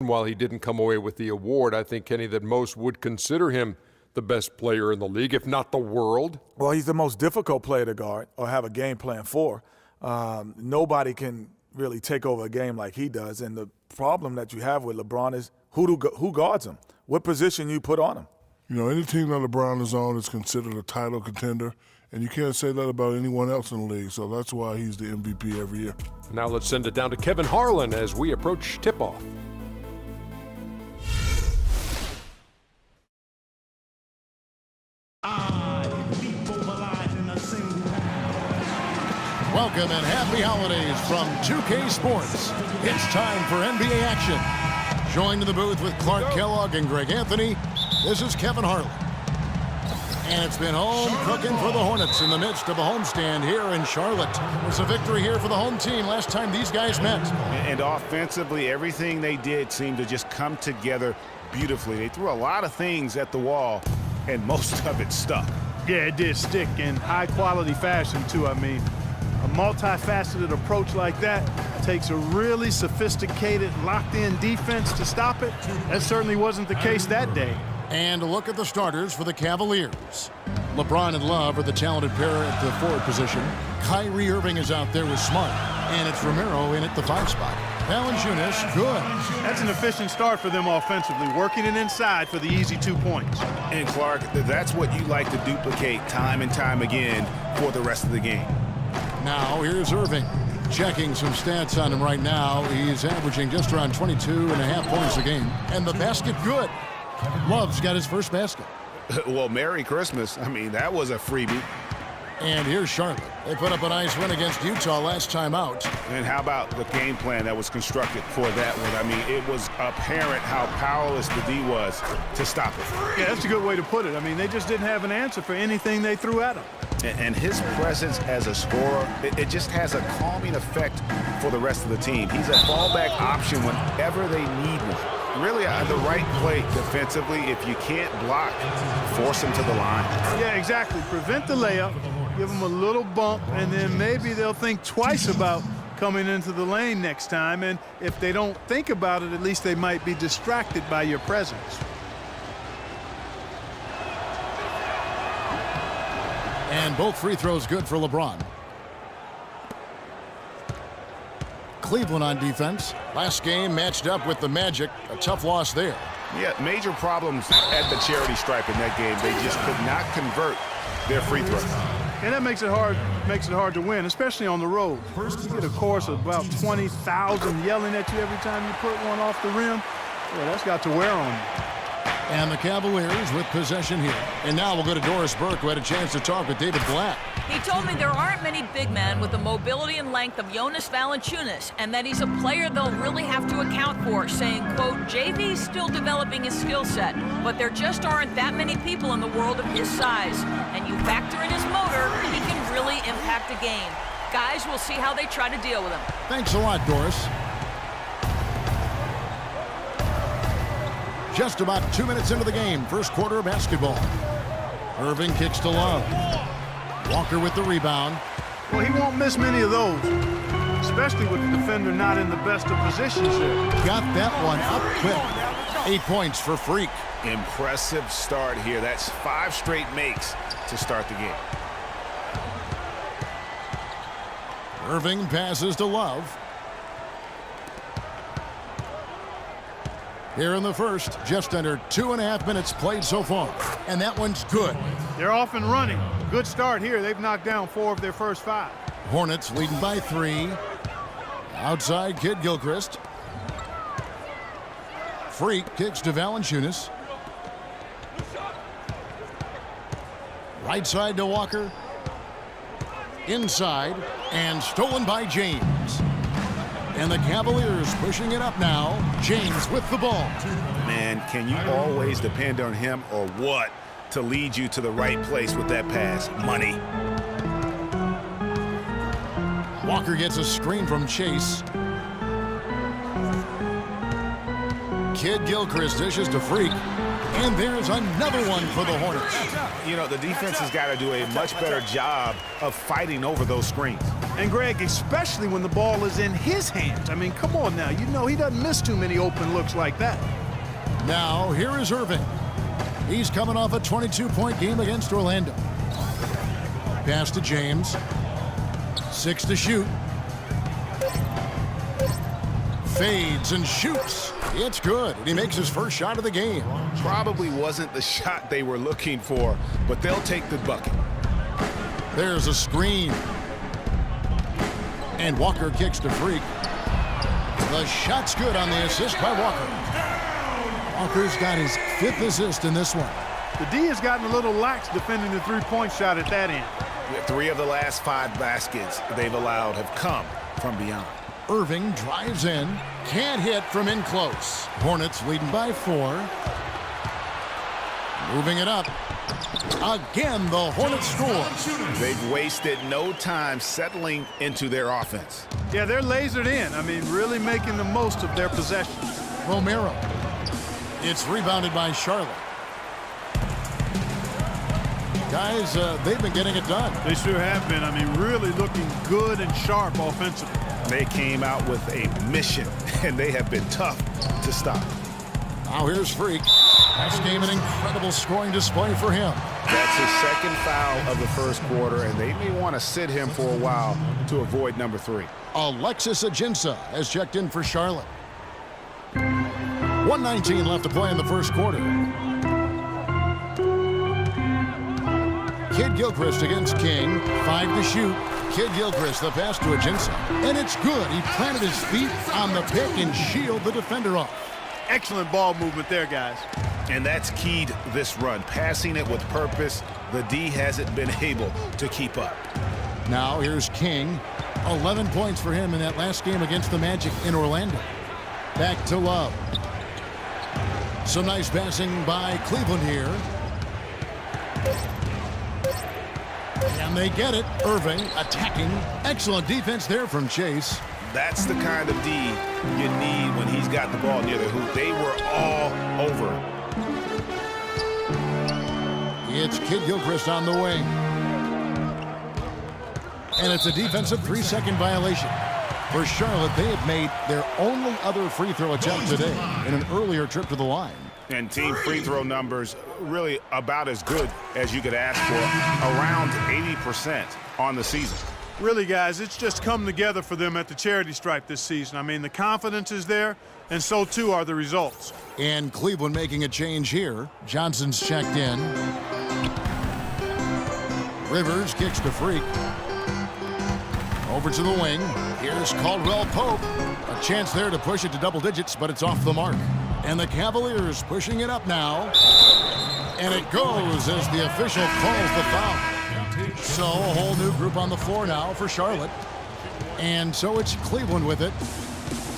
While he didn't come away with the award, I think, Kenny, that most would consider him the best player in the league, if not the world. Well, he's the most difficult player to guard or have a game plan for. Nobody can really take over a game like he does. And the problem that you have with LeBron is who guards him, what position you put on him. You know, any team that LeBron is on is considered a title contender, and you can't say that about anyone else in the league, so that's why he's the MVP every year. Now let's send it down to Kevin Harlan as we approach tip-off. Welcome and happy holidays from 2K Sports. It's time for NBA action. Joined in the booth with Clark Kellogg and Greg Anthony, this is Kevin Harlan. And it's been home cooking for the Hornets in the midst of a homestand here in Charlotte. It was a victory here for the home team last time these guys met. And offensively, everything they did seemed to just come together beautifully. They threw a lot of things at the wall, and most of it stuck. Yeah, it did stick in high-quality fashion, too. I mean, a multifaceted approach like that takes a really sophisticated, locked-in defense to stop it. That certainly wasn't the case that day. And a look at the starters for the Cavaliers. LeBron and Love are the talented pair at the forward position. Kyrie Irving is out there with Smart. And it's Romero in at the 5 spot. Valanciunas, good. That's an efficient start for them offensively, working it inside for the easy 2 points. And Clark, that's what you like to duplicate time and time again for the rest of the game. Now here's Irving. Checking some stats on him right now. He's averaging just around 22.5 points a game. And the basket good. Love's got his first basket. Well, Merry Christmas. I mean, that was a freebie. And here's Charlotte. They put up a nice win against Utah last time out. And how about the game plan that was constructed for that one? I mean, it was apparent how powerless the D was to stop it. Yeah, that's a good way to put it. I mean, they just didn't have an answer for anything they threw at him. And his presence as a scorer, it just has a calming effect for the rest of the team. He's a fallback option whenever they need one. Really, the right play defensively. If you can't block, force him to the line. Yeah, exactly. Prevent the layup, give them a little bump, and then maybe they'll think twice about coming into the lane next time. And if they don't think about it, at least they might be distracted by your presence. And both free throws good for LeBron. Cleveland on defense. Last game matched up with the Magic. A tough loss there. Yeah, major problems at the charity stripe in that game. They just could not convert their free throws. And that makes it hard to win, especially on the road. First, you get a chorus of about 20,000 yelling at you every time you put one off the rim. Yeah, that's got to wear on you. And the Cavaliers with possession here. And now we'll go to Doris Burke, who had a chance to talk with David Blatt. He told me there aren't many big men with the mobility and length of Jonas Valanciunas, and that he's a player they'll really have to account for, saying, quote, JV's still developing his skill set, but there just aren't that many people in the world of his size. And you factor in his motor, he can really impact a game. Guys, we'll see how they try to deal with him. Thanks a lot, Doris. Just about 2 minutes into the game, first quarter of basketball. Irving kicks to Love. Walker with the rebound. Well, he won't miss many of those, especially with the defender not in the best of positions here. Got that one up quick. 8 points for Freak. Impressive start here. That's 5 straight makes to start the game. Irving passes to Love. Here in the first, just under 2.5 minutes played so far. And that one's good. They're off and running. Good start here. They've knocked down 4 of their first 5. Hornets leading by 3. Outside, Kid Gilchrist. Freak kicks to Valanciunas. Right side to Walker. Inside, and stolen by James. And the Cavaliers pushing it up now. James with the ball. Man, can you always depend on him or what to lead you to the right place with that pass? Money. Walker gets a screen from Chase. Kid Gilchrist dishes to Freak. And there's another one for the Hornets. You know, the defense has got to do a much better job of fighting over those screens. And Greg, especially when the ball is in his hands. I mean, come on now. You know he doesn't miss too many open looks like that. Now, here is Irving. He's coming off a 22-point game against Orlando. Pass to James. 6 to shoot. Fades and shoots. It's good, and he makes his first shot of the game. Probably wasn't the shot they were looking for, but they'll take the bucket. There's a screen. And Walker kicks to Freak. The shot's good on the assist by Walker. Walker's got his 5th assist in this one. The D has gotten a little lax defending the three-point shot at that end. 3 of the last 5 baskets they've allowed have come from beyond. Irving drives in. Can't hit from in close. Hornets leading by 4. Moving it up. Again, the Hornets score. They've wasted no time settling into their offense. Yeah, they're lasered in. I mean, really making the most of their possessions. Romero. It's rebounded by Charlotte. Guys, they've been getting it done. They sure have been. I mean, really looking good and sharp offensively. They came out with a mission, and they have been tough to stop. Now here's Freak. Last game, an incredible scoring display for him. That's his 2nd foul of the first quarter, and they may want to sit him for a while to avoid number 3. Alexis Ajinça has checked in for Charlotte. 1:19 left to play in the first quarter. Kid Gilchrist against King. 5 to shoot. Kid Gilchrist, the pass to Ajinça. And it's good. He planted his feet on the pick and shielded the defender off. Excellent ball movement there, guys. And that's keyed this run. Passing it with purpose, the D hasn't been able to keep up. Now here's King. 11 points for him in that last game against the Magic in Orlando. Back to Love. Some nice passing by Cleveland here. And they get it. Irving attacking. Excellent defense there from Chase. That's the kind of D you need when he's got the ball near the hoop. They were all over. It's Kid Gilchrist on the wing. And it's a defensive 3-second violation. For Charlotte, they had made their only other free throw attempt today in an earlier trip to the line. And team free throw numbers really about as good as you could ask for, around 80% on the season. Really, guys, it's just come together for them at the charity stripe this season. I mean, the confidence is there, and so too are the results. And Cleveland making a change here. Johnson's checked in. Rivers kicks to Freak. Over to the wing. Here's Caldwell Pope. A chance there to push it to double digits, but it's off the mark. And the Cavaliers pushing it up now. And it goes as the official calls the foul. So a whole new group on the floor now for Charlotte. And so it's Cleveland with it,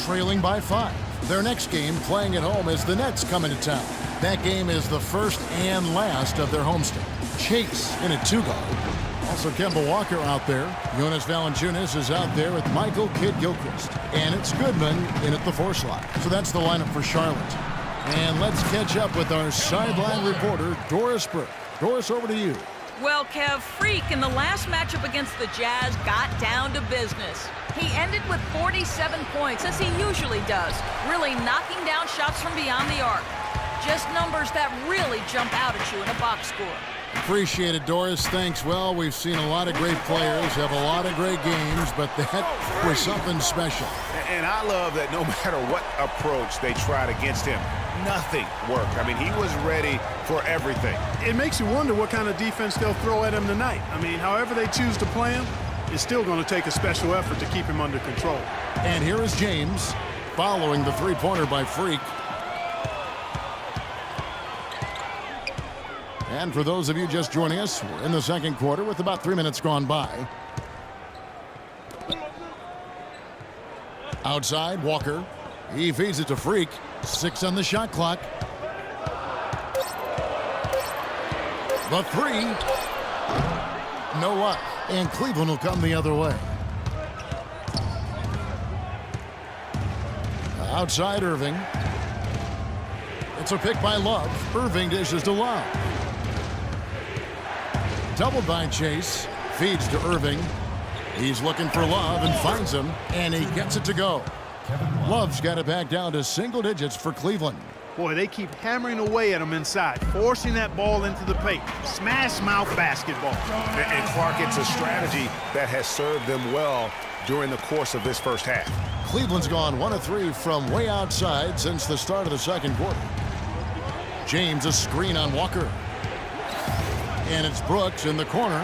trailing by 5. Their next game playing at home as the Nets come into town. That game is the first and last of their homestand. Chase in a 2-guard. Also Kemba Walker out there. Jonas Valanciunas is out there with Michael Kidd Gilchrist. And it's Goodman in at the 4 slot. So that's the lineup for Charlotte. And let's catch up with our sideline reporter, Doris Burke. Doris, over to you. Well, Kev, Freak in the last matchup against the Jazz got down to business. He ended with 47 points, as he usually does, really knocking down shots from beyond the arc. Just numbers that really jump out at you in a box score. Appreciate it, Doris. Thanks. Well, we've seen a lot of great players have a lot of great games, but that was something special. And I love that no matter what approach they tried against him, nothing worked. I mean, he was ready for everything. It makes you wonder what kind of defense they'll throw at him tonight. I mean, however they choose to play him, it's still going to take a special effort to keep him under control. And here is James following the three-pointer by Freak. And for those of you just joining us, we're in the second quarter with about 3 minutes gone by. Outside, Walker. He feeds it to Freak. 6 on the shot clock. The 3. No luck. And Cleveland will come the other way. Outside Irving. It's a pick by Love. Irving dishes to Love. Doubled by Chase. Feeds to Irving. He's looking for Love and finds him, and he gets it to go. Love's got it back down to single digits for Cleveland. Boy, they keep hammering away at him inside, forcing that ball into the paint. Smash mouth basketball. And Clark, it's a strategy that has served them well during the course of this first half. Cleveland's gone 1 of 3 from way outside since the start of the second quarter. James a screen on Walker. And it's Brooks in the corner.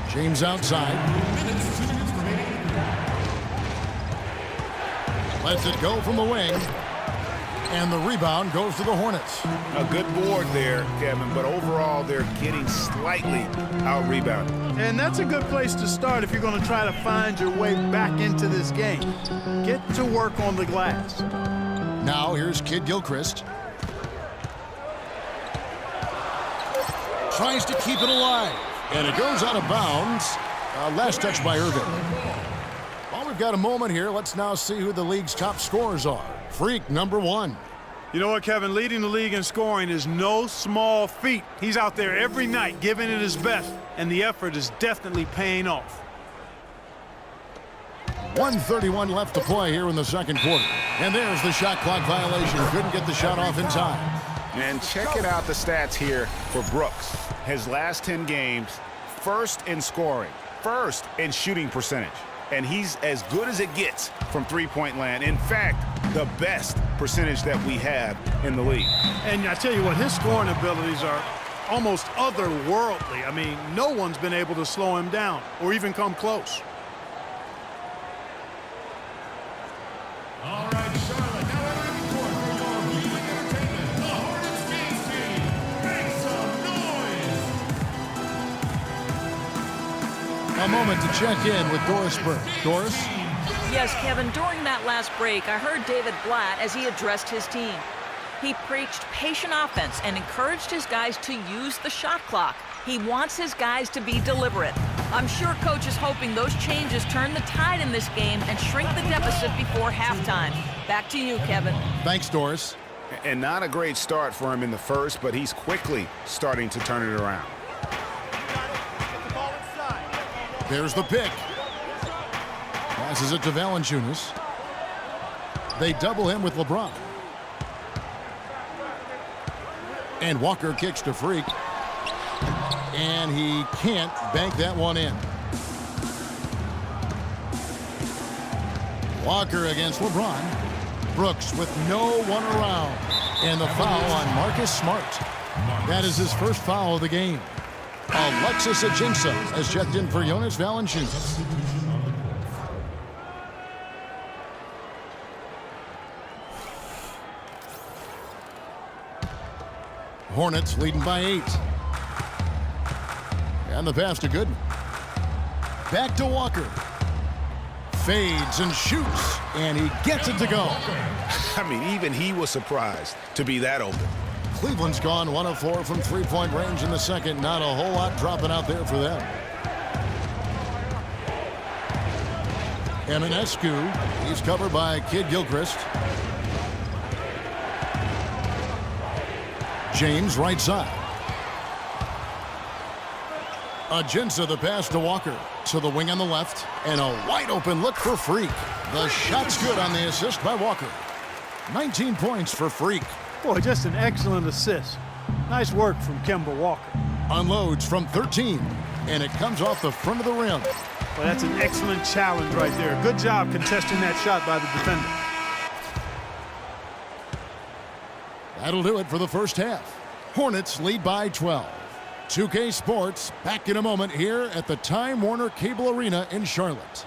James outside. Lets it go from the wing. And the rebound goes to the Hornets. A good board there, Kevin, but overall they're getting slightly out-rebounded. And that's a good place to start if you're going to try to find your way back into this game. Get to work on the glass. Now here's Kid Gilchrist. Tries to keep it alive. And it goes out of bounds. Last touch by Irving. Well, we've got a moment here. Let's now see who the league's top scorers are. Freak, number 1. You know what, Kevin? Leading the league in scoring is no small feat. He's out there every night giving it his best, and the effort is definitely paying off. 1:31 left to play here in the second quarter. And there's the shot clock violation. Couldn't get the shot off in time. And check it out, the stats here for Brooks. His last 10 games, first in scoring, first in shooting percentage. And he's as good as it gets from three-point land. In fact, the best percentage that we have in the league. And I tell you what, his scoring abilities are almost otherworldly. I mean, no one's been able to slow him down or even come close. All right, Charlotte, now entering the court for your viewing entertainment, the Hornets game team. Make some noise! A moment to check in with Doris Burke. Doris? Yes, Kevin, during that last break, I heard David Blatt as he addressed his team. He preached patient offense and encouraged his guys to use the shot clock. He wants his guys to be deliberate. I'm sure Coach is hoping those changes turn the tide in this game and shrink the deficit before halftime. Back to you, Kevin. Thanks, Doris. And not a great start for him in the first, but he's quickly starting to turn it around. There's the pick. Passes it to Valanciunas. They double him with LeBron. And Walker kicks to Freak. And he can't bank that one in. Walker against LeBron. Brooks with no one around. And the foul on Marcus Smart. That is his first foul of the game. Alexis Ajinça has checked in for Jonas Valanciunas. Hornets leading by 8. And the pass to Gooden. Back to Walker. Fades and shoots, and he gets it to go. I mean, even he was surprised to be that open. Cleveland's gone 1 of 4 from three-point range in the second. Not a whole lot dropping out there for them. Eminescu, he's covered by Kid Gilchrist. James right side. Ajinça the pass to Walker. To the wing on the left. And a wide open look for Freak. The shot's good on the assist by Walker. 19 points for Freak. Boy, just an excellent assist. Nice work from Kemba Walker. Unloads from 13. And it comes off the front of the rim. Well, that's an excellent challenge right there. Good job contesting that shot by the defender. That'll do it for the first half. Hornets lead by 12. 2K Sports back in a moment here at the Time Warner Cable Arena in Charlotte.